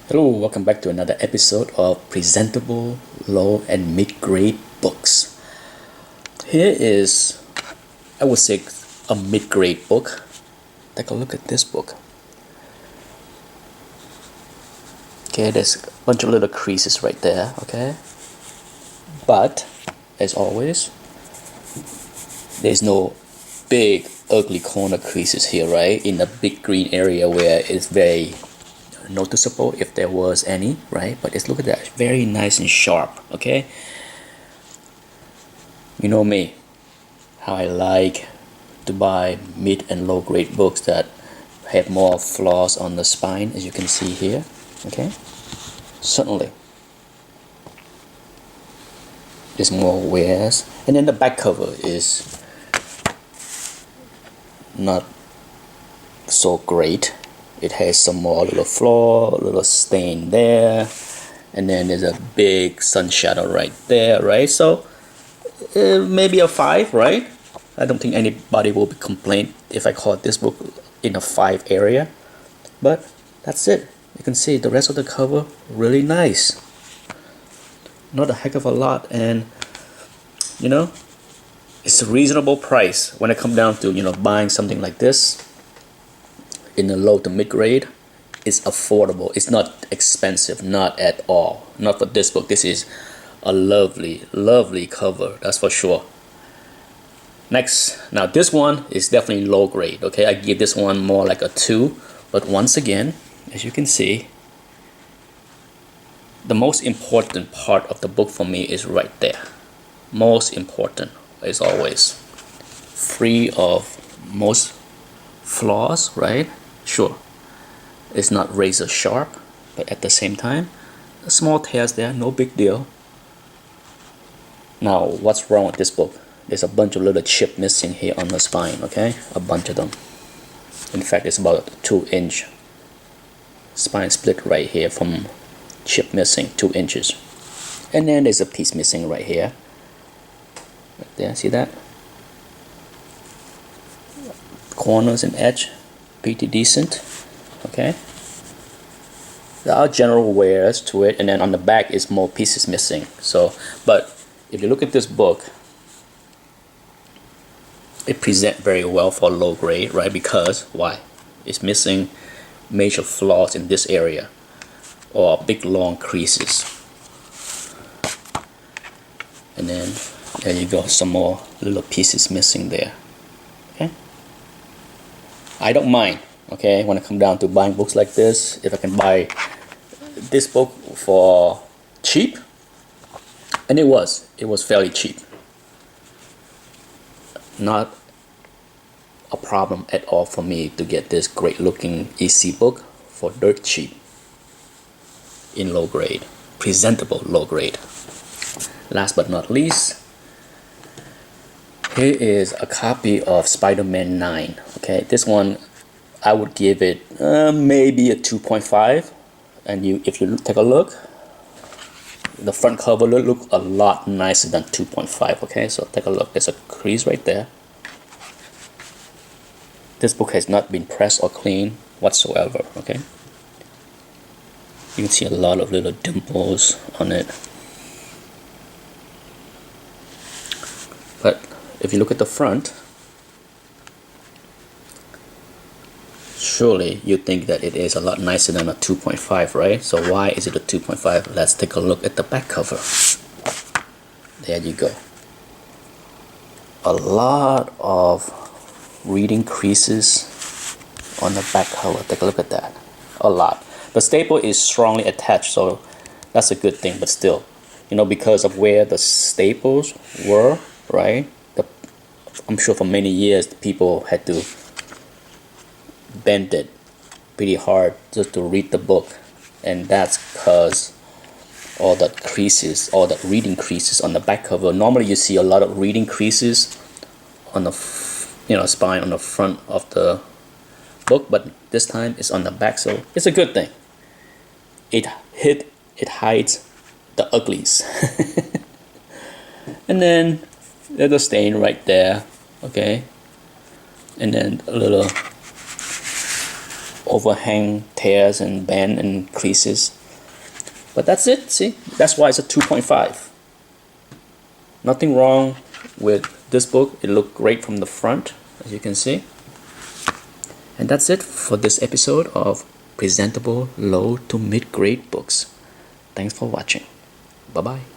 Hello, welcome back to another episode of Presentable Low and Mid-Grade Books. Here is, I would say, a mid-grade book. Take a look at this book. Okay, there's a bunch of little creases right there, okay? But, as always, there's no big ugly corner creases here, right? In the big green area where it's very noticeable if there was any, right? But let's look at that, very nice and sharp, okay? You know me, how I like to buy mid and low grade books that have more flaws on the spine, as you can see here, okay? Certainly there's more wears, and then the back cover is not so great. It has some more little flaw, little stain there, and then there's a big sun shadow right there, right? So maybe a 5, right? I don't think anybody will be complain if I call this book in a 5 area, but that's it. You can see the rest of the cover really nice, not a heck of a lot, and you know, it's a reasonable price when it comes down to, you know, buying something like this in the low to mid grade. It's affordable. It's not expensive, not at all. Not for this book. This is a lovely cover, that's for sure. Next, now this one is definitely low grade, okay? I give this one more like a 2, but once again, as you can see, the most important part of the book for me is right there. Most important, as always. Free of most flaws, right? Sure, it's not razor sharp, but at the same time, small tears there, no big deal. Now, what's wrong with this book? There's a bunch of little chip missing here on the spine, okay? A bunch of them. In fact, it's about a 2-inch spine split right here from chip missing, 2 inches. And then there's a piece missing right here. Right there, see that? Corners and edge, pretty decent, okay? There are general wears to it, and then on the back is more pieces missing. So, but if you look at this book, it presents very well for low grade, right? Because why? It's missing major flaws in this area, or big long creases. And then there you go, some more little pieces missing there. Okay, I don't mind, okay, when it comes down to buying books like this. If I can buy this book for cheap, and it was fairly cheap, not a problem at all for me to get this great looking EC book for dirt cheap in low grade, presentable low grade. Last but not least, here is a copy of Spider-Man 9. Okay, this one I would give it maybe a 2.5, and if you take a look, the front cover look a lot nicer than 2.5. Okay, so take a look. There's a crease right there. This book has not been pressed or cleaned whatsoever. Okay, you can see a lot of little dimples on it. But if you look at the front, surely you think that it is a lot nicer than a 2.5, right? So why is it a 2.5? Let's take a look at the back cover. There you go. A lot of reading creases on the back cover. Take a look at that. A lot. The staple is strongly attached, so that's a good thing, but still, you know, because of where the staples were, right? I'm sure for many years people had to bend it pretty hard just to read the book, and that's because all that creases, all that reading creases on the back cover. Normally you see a lot of reading creases on the spine on the front of the book, but this time it's on the back, so it's a good thing. It hides the uglies. And then there's a stain right there, okay, and then a little overhang tears and bend and creases But that's it, see? That's why it's a 2.5. Nothing wrong with this book. It looked great from the front, as you can see. And that's it for this episode of Presentable Low to Mid-Grade Books. Thanks for watching. Bye-bye.